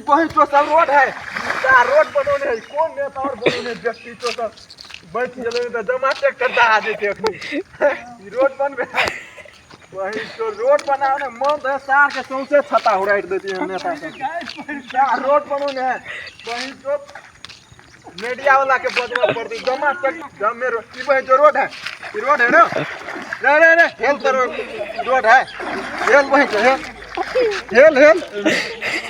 वही तो सब रोड है का रोड बनोने कौन नेता और बनोने व्यक्ति तो सब बैठ गेले तो जमा चेक करता आ जेते अखनी ई रोड बनबे वही तो रोड बनाओ ने मन है सार के सौंसे छता उड़ाई देती है नेता का रोड बनोने वही तो मीडिया वाला के बदवा पड़ती जमा चेक जमे ई वही जो रोड है ई रोड है ना रे रे हेल तो रोड है हेल वही के हेल हेल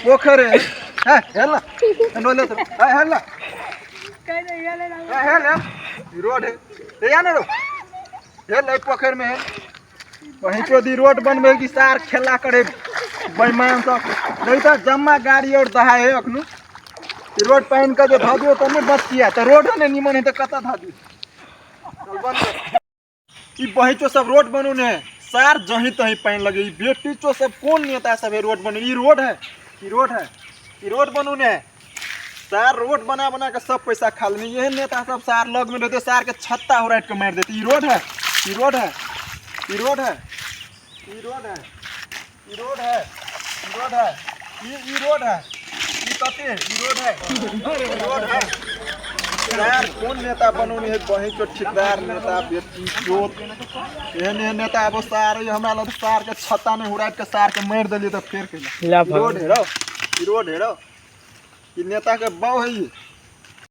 पोखर है हेल ना नोले तो हेल ना कहीं नहीं ये ले ना हेल हेल रोड है ये या ना रो हेल पोखर में है वहीं तो दी रोड बनबे की सार खेला करे बेईमान सब नहीं तो जम्मा गाड़ी और दहाए है अखनु ई रोड पहन के जो धा दियो तो नहीं बच किया तो रोड ने निमन है तो कता धा दी चल बंद ई वही तो सब रोड बनू ने सार जही तही पहन लगे ई बेटी तो सब कौन नेता सब है रोड बनू ई रोड है ई रोड है ई रोड बनू ने सार रोड बना बना के सब पैसा खा लेनी यही नेता सब सार लग में रहते सार के छत्ता उड़ाट के मार देते ई रोड है ई रोड है ई रोड है ई रोड है ई रोड है ई रोड है ई रोड है ई कते ई रोड है ई रोड है यार कौन नेता बनोनी है वही तो ठेकेदार नेता बेटी चोत एहन नेता अब सार हमरा लग सार के छत्ता ने उड़ाट के सार के मार देली तो फेर के रोड है रो ई रोड है रो ई नेता के बाव है